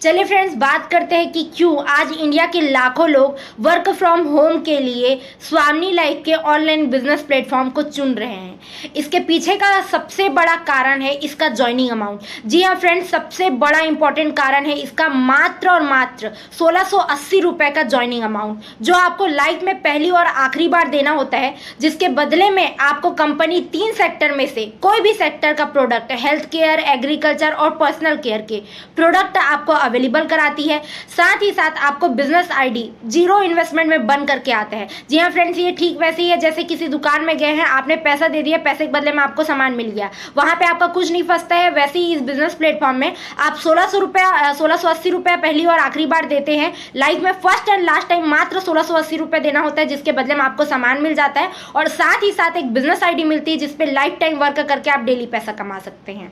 चलिए फ्रेंड्स, बात करते हैं कि क्यों आज इंडिया के लाखों लोग वर्क फ्रॉम होम के लिए स्वावनी लाइफ के ऑनलाइन बिजनेस प्लेटफॉर्म को चुन रहे हैं। इसके पीछे का सबसे बड़ा कारण है इसका ज्वाइनिंग अमाउंट। जी हाँ फ्रेंड्स, सबसे बड़ा इंपॉर्टेंट कारण है इसका मात्र और मात्र 1680 रुपए का ज्वाइनिंग अमाउंट, जो आपको लाइफ में पहली और आखिरी बार देना होता है, जिसके बदले में आपको कंपनी 3 सेक्टर में से कोई भी सेक्टर का प्रोडक्ट, हेल्थ केयर, एग्रीकल्चर और पर्सनल केयर के प्रोडक्ट आपको अवेलेबल कराती है। साथ ही साथ आपको बिजनेस आईडी 0 इन्वेस्टमेंट में बन करके आता है। जी हाँ फ्रेंड्स, ये ठीक वैसे ही है जैसे किसी दुकान में गए हैं, आपने पैसा दे दिया, पैसे के बदले में आपको सामान मिल गया, वहां पे आपका कुछ नहीं फंसता है। वैसे ही इस बिजनेस प्लेटफॉर्म में आप 1680 रुपया पहली और आखिरी बार देते हैं। लाइफ में फर्स्ट एंड लास्ट टाइम मात्र 1680 रुपये देना होता है, जिसके बदले में आपको सामान मिल जाता है और साथ ही साथ एक बिजनेस आईडी मिलती है जिसपे लाइफ टाइम वर्क करके आप डेली पैसा कमा सकते हैं।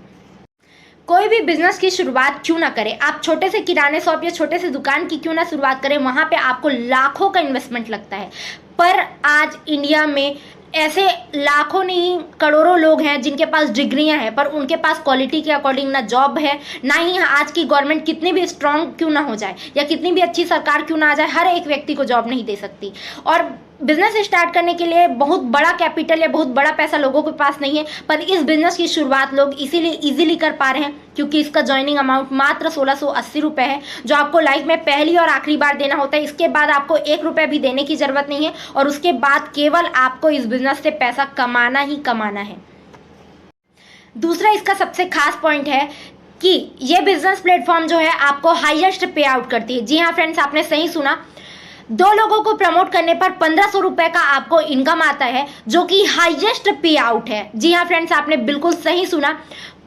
कोई भी बिजनेस की शुरुआत क्यों ना करें, आप छोटे से किराने शॉप या छोटे से दुकान की क्यों ना शुरुआत करें, वहां पे आपको लाखों का इन्वेस्टमेंट लगता है। पर आज इंडिया में ऐसे लाखों नहीं करोड़ों लोग हैं जिनके पास डिग्रियां हैं, पर उनके पास क्वालिटी के अकॉर्डिंग ना जॉब है, ना ही आज की गवर्नमेंट कितनी भी स्ट्रांग क्यों ना हो जाए या कितनी भी अच्छी सरकार क्यों ना आ जाए, हर एक व्यक्ति को जॉब नहीं दे सकती। और बिजनेस स्टार्ट करने के लिए बहुत बड़ा कैपिटल या बहुत बड़ा पैसा लोगों के पास नहीं है, पर इस बिजनेस की शुरुआत लोग इसीलिए इजीली कर पा रहे हैं क्योंकि इसका ज्वाइनिंग अमाउंट मात्र 1680 रुपये है, जो आपको लाइफ में पहली और आखिरी बार देना होता है। इसके बाद आपको 1 रुपया भी देने की जरूरत नहीं है और उसके बाद केवल आपको इस बिजनेस से पैसा कमाना ही कमाना है। दूसरा इसका सबसे खास पॉइंट है कि ये बिजनेस प्लेटफॉर्म जो है आपको हाईएस्ट पे आउट करती है। जी हाँ फ्रेंड्स, आपने सही सुना, 2 लोगों को प्रमोट करने पर 1500 रुपए का आपको इनकम आता है, जो कि हाईएस्ट पे आउट है। जी हाँ फ्रेंड्स, आपने बिल्कुल सही सुना।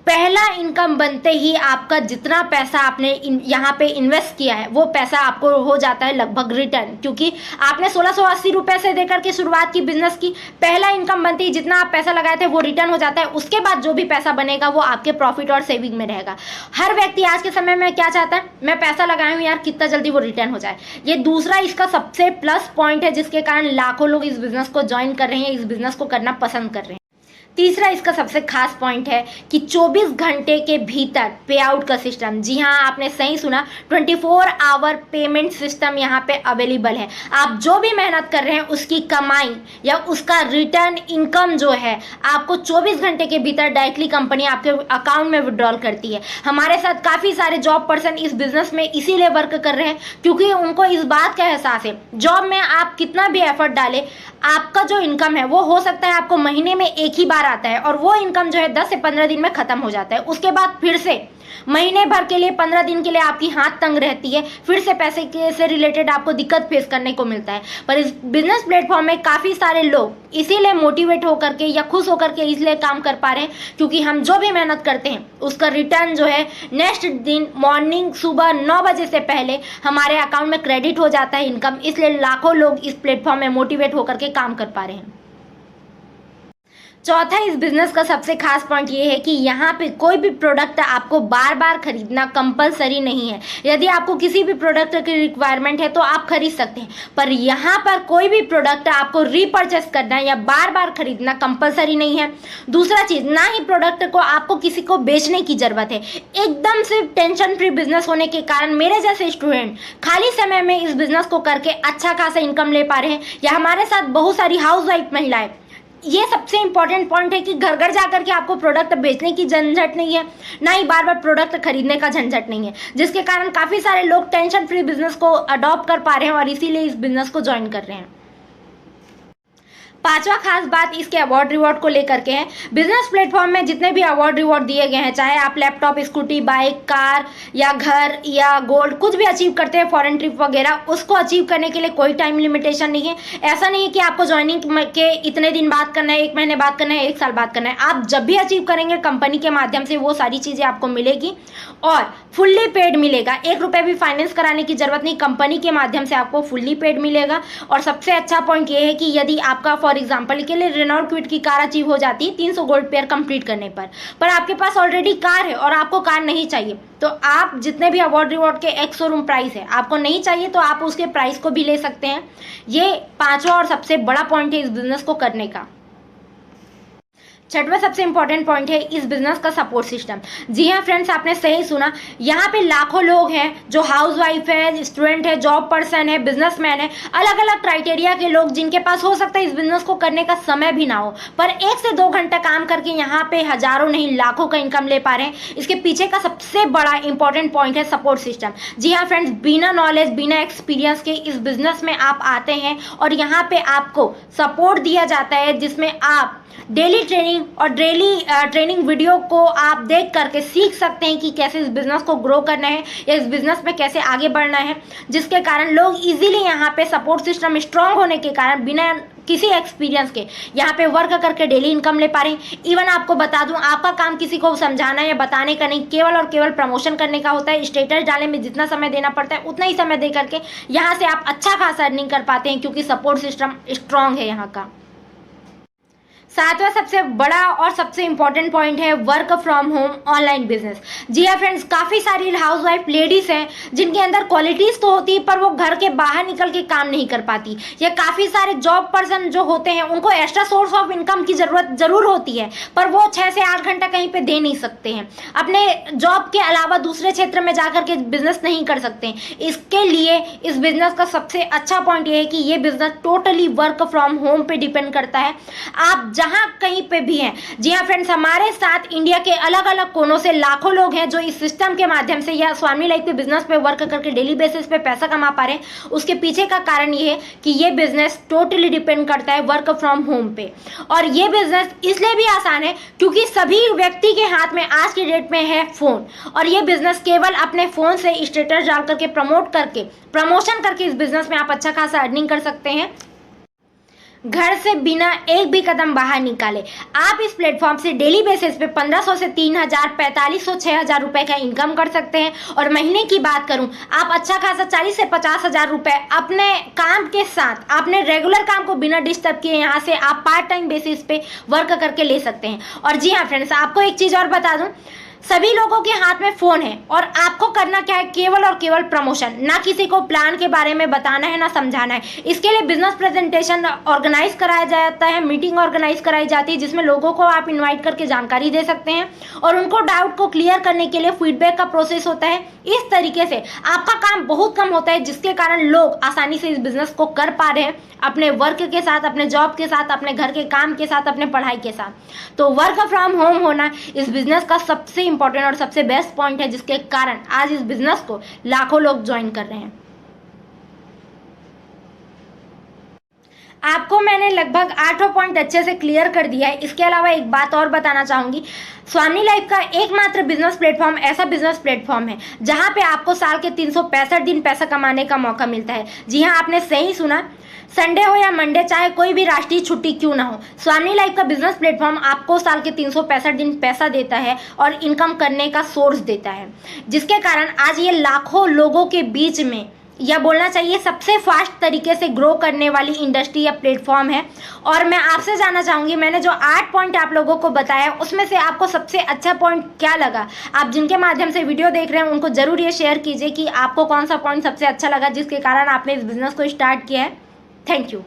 पहला इनकम बनते ही आपका जितना पैसा आपने यहाँ पे इन्वेस्ट किया है वो पैसा आपको हो जाता है लगभग रिटर्न, क्योंकि आपने 1680 रुपए से देकर के शुरुआत की बिजनेस की। पहला इनकम बनते ही जितना आप पैसा लगाए थे वो रिटर्न हो जाता है। उसके बाद जो भी पैसा बनेगा वो आपके प्रॉफिट और सेविंग में रहेगा। हर व्यक्ति आज के समय में क्या चाहता है, मैं पैसा लगाया हूँ यार, कितना जल्दी वो रिटर्न हो जाए। ये दूसरा इसका सबसे प्लस पॉइंट है जिसके कारण लाखों लोग इस बिजनेस को ज्वाइन कर रहे हैं, इस बिजनेस को करना पसंद कर रहे हैं। तीसरा इसका सबसे खास पॉइंट है कि 24 घंटे के भीतर पे आउट का सिस्टम। जी हाँ, आपने सही सुना, 24 आवर पेमेंट सिस्टम यहाँ पे अवेलेबल है। आप जो भी मेहनत कर रहे हैं उसकी कमाई या उसका रिटर्न इनकम जो है आपको 24 घंटे के भीतर डायरेक्टली कंपनी आपके अकाउंट में विड्रॉल करती है। हमारे साथ काफ़ी सारे जॉब पर्सन इस बिजनेस में इसीलिए वर्क कर रहे हैं क्योंकि उनको इस बात का एहसास है, जॉब में आप कितना भी एफर्ट डालें, आपका जो इनकम है वो हो सकता है आपको महीने में एक ही बार आता है और वो इनकम जो है 10 से 15 दिन में खत्म हो जाता है। उसके बाद फिर से महीने भर के लिए 15 दिन के लिए आपकी हाथ तंग रहती है, फिर से पैसे के से रिलेटेड आपको दिक्कत फेस करने को मिलता है। पर इस बिजनेस प्लेटफॉर्म में काफ़ी सारे लोग इसीलिए मोटिवेट होकर के या खुश होकर के इसलिए काम कर पा रहे हैं क्योंकि हम जो भी मेहनत करते हैं उसका रिटर्न जो है नेक्स्ट दिन मॉर्निंग सुबह 9 बजे से पहले हमारे अकाउंट में क्रेडिट हो जाता है इनकम। इसलिए लाखों लोग इस प्लेटफॉर्म में मोटिवेट होकर के काम कर पा रहे हैं। चौथा इस बिजनेस का सबसे खास पॉइंट ये है कि यहाँ पे कोई भी प्रोडक्ट आपको बार बार खरीदना कंपलसरी नहीं है। यदि आपको किसी भी प्रोडक्ट की रिक्वायरमेंट है तो आप खरीद सकते हैं, पर यहाँ पर कोई भी प्रोडक्ट आपको रीपर्चेस करना या बार बार खरीदना कंपलसरी नहीं है। दूसरा चीज़, ना ही प्रोडक्ट को आपको किसी को बेचने की ज़रूरत है। एकदम से टेंशन फ्री बिजनेस होने के कारण मेरे जैसे स्टूडेंट खाली समय में इस बिजनेस को करके अच्छा खासा इनकम ले पा रहे हैं, या हमारे साथ बहुत सारी हाउस वाइफ महिलाएं। ये सबसे इंपॉर्टेंट पॉइंट है कि घर घर जाकर के आपको प्रोडक्ट बेचने की झंझट नहीं है, ना ही बार बार प्रोडक्ट खरीदने का झंझट नहीं है, जिसके कारण काफ़ी सारे लोग टेंशन फ्री बिजनेस को अडॉप्ट कर पा रहे हैं और इसीलिए इस बिजनेस को ज्वाइन कर रहे हैं। पांचवा खास बात इसके अवार्ड रिवॉर्ड को लेकर के है। बिजनेस प्लेटफॉर्म में जितने भी अवार्ड रिवॉर्ड दिए गए हैं, चाहे आप लैपटॉप, स्कूटी, बाइक, कार या घर या गोल्ड कुछ भी अचीव करते हैं, फॉरेन ट्रिप वगैरह, उसको अचीव करने के लिए कोई टाइम लिमिटेशन नहीं है। ऐसा नहीं है कि आपको ज्वाइनिंग के इतने दिन बाद करना है, 1 महीने बाद करना है, 1 साल बाद करना है। आप जब भी अचीव करेंगे कंपनी के माध्यम से वो सारी चीज़ें आपको मिलेगी और फुल्ली पेड मिलेगा। 1 रुपये भी फाइनेंस कराने की जरूरत नहीं, कंपनी के माध्यम से आपको फुल्ली पेड मिलेगा। और सबसे अच्छा पॉइंट ये है कि यदि आपका फॉर एग्जांपल के लिए रेनॉल्ट क्विड की कार अचीव हो जाती है 300 गोल्ड पेयर कंप्लीट करने पर आपके पास ऑलरेडी कार है और आपको कार नहीं चाहिए, तो आप जितने भी अवार्ड रिवॉर्ड के एक शोरूम प्राइस है आपको नहीं चाहिए तो आप उसके प्राइस को भी ले सकते हैं। ये पांचवा और सबसे बड़ा पॉइंट है इस बिजनेस को करने का। छठवां सबसे इंपॉर्टेंट पॉइंट है इस बिजनेस का सपोर्ट सिस्टम। जी हाँ फ्रेंड्स, आपने सही सुना, यहाँ पे लाखों लोग हैं जो हाउसवाइफ है, स्टूडेंट है, जॉब पर्सन है, बिजनेसमैन है, अलग अलग क्राइटेरिया के लोग जिनके पास हो सकता है इस बिजनेस को करने का समय भी ना हो, पर 1 से 2 घंटा काम करके यहाँ पे हजारों नहीं लाखों का इनकम ले पा रहे हैं। इसके पीछे का सबसे बड़ा इंपॉर्टेंट पॉइंट है सपोर्ट सिस्टम। जी हाँ फ्रेंड्स, बिना नॉलेज बिना एक्सपीरियंस के इस बिजनेस में आप आते हैं और यहाँ पे आपको सपोर्ट दिया जाता है, जिसमें आप डेली ट्रेनिंग और डेली ट्रेनिंग वीडियो को आप देख करके सीख सकते हैं कि कैसे इस बिजनेस को ग्रो करना है या इस बिजनेस में कैसे आगे बढ़ना है, जिसके कारण लोग इजीली यहाँ पे सपोर्ट सिस्टम स्ट्रांग होने के कारण बिना किसी एक्सपीरियंस के यहाँ पे वर्क करके डेली इनकम ले पा रहे हैं। इवन आपको बता दूं, आपका काम किसी को समझाना या बताने का नहीं, केवल और केवल प्रमोशन करने का होता है। स्टेटस डालने में जितना समय देना पड़ता है उतना ही समय दे करके यहाँ से आप अच्छा खासा अर्निंग कर पाते हैं, क्योंकि सपोर्ट सिस्टम स्ट्रांग है यहाँ का। सातवां सबसे बड़ा और सबसे इंपॉर्टेंट पॉइंट है work from home online business. जी हाँ फ्रेंड्स, काफ़ी सारी हाउसवाइफ लेडीज़ हैं जिनके अंदर क्वालिटीज़ तो होती है पर वो घर के बाहर निकल के काम नहीं कर पाती, या काफ़ी सारे जॉब पर्सन जो होते हैं उनको एक्स्ट्रा सोर्स ऑफ इनकम की ज़रूरत ज़रूर होती है, पर वो 6 से 8 घंटा कहीं पर दे नहीं सकते हैं, अपने जॉब के अलावा दूसरे क्षेत्र में जाकर के बिजनेस नहीं कर सकते हैं। इसके लिए इस बिजनेस का सबसे अच्छा पॉइंट ये है कि ये business totally work from home पे डिपेंड करता है, आप जहां कहीं पे भी हैं। जी हाँ फ्रेंड्स, हमारे साथ इंडिया के अलग अलग कोनों से लाखों लोग हैं जो इस सिस्टम के माध्यम से या स्वामी लाइफ के बिजनेस पे वर्क करके डेली बेसिस पे पैसा कमा पा रहे हैं। उसके पीछे का कारण ये है कि ये बिजनेस टोटली डिपेंड करता है वर्क फ्रॉम होम पे, और ये बिजनेस इसलिए भी आसान है क्योंकि सभी व्यक्ति के हाथ में आज की डेट में है फोन, और ये बिजनेस केवल अपने फोन से स्टेटस डाल करके प्रमोशन करके इस बिजनेस में आप अच्छा खासा अर्निंग कर सकते हैं, घर से बिना एक भी कदम बाहर निकाले। आप इस प्लेटफॉर्म से डेली बेसिस पे 1500 से 3000, 4500, 6000 रुपए का इनकम कर सकते हैं। और महीने की बात करूं, आप अच्छा खासा 40 से 50 हजार रुपए अपने काम के साथ, अपने रेगुलर काम को बिना डिस्टर्ब किए यहाँ से आप पार्ट टाइम बेसिस पे वर्क करके ले सकते हैं। और जी हाँ फ्रेंड्स, आपको एक चीज़ और बता दूं, सभी लोगों के हाथ में फोन है और आपको करना क्या है, केवल और केवल प्रमोशन, ना किसी को प्लान के बारे में बताना है ना समझाना है। इसके लिए बिजनेस प्रेजेंटेशन ऑर्गेनाइज कराया जाता है, मीटिंग ऑर्गेनाइज कराई जाती है, जिसमें लोगों को आप इनवाइट करके जानकारी दे सकते हैं और उनको डाउट को क्लियर करने के लिए फीडबैक का प्रोसेस होता है। इस तरीके से आपका काम बहुत कम होता है, जिसके कारण लोग आसानी से इस बिजनेस को कर पा रहे हैं अपने वर्क के साथ, अपने जॉब के साथ, अपने घर के काम के साथ, अपने पढ़ाई के साथ। तो वर्क फ्रॉम होम होना इस बिजनेस का सबसे इंपॉर्टेंट और सबसे बेस्ट पॉइंट है, जिसके कारण आज इस बिजनेस को लाखों लोग ज्वाइन कर रहे हैं। आपको मैंने लगभग 8 पॉइंट अच्छे से क्लियर कर दिया है। इसके अलावा एक बात और बताना चाहूंगी, स्वामी लाइफ का एकमात्र बिजनेस प्लेटफॉर्म ऐसा बिजनेस प्लेटफॉर्म है जहां पे आपको साल के 365 दिन पैसा कमाने का मौका मिलता है। जी हां, आपने सही सुना, संडे हो या मंडे, चाहे कोई भी राष्ट्रीय छुट्टी क्यों ना हो, स्वामी लाइफ का बिजनेस प्लेटफॉर्म आपको साल के 365 दिन पैसा देता है और इनकम करने का सोर्स देता है, जिसके कारण आज ये लाखों लोगों के बीच में, या बोलना चाहिए सबसे फास्ट तरीके से ग्रो करने वाली इंडस्ट्री या प्लेटफॉर्म है। और मैं आपसे जानना चाहूँगी, मैंने जो 8 पॉइंट आप लोगों को बताया उसमें से आपको सबसे अच्छा पॉइंट क्या लगा? आप जिनके माध्यम से वीडियो देख रहे हैं उनको जरूर ये शेयर कीजिए कि आपको कौन सा पॉइंट सबसे अच्छा लगा जिसके कारण आपने इस बिजनेस को स्टार्ट किया है। Thank you.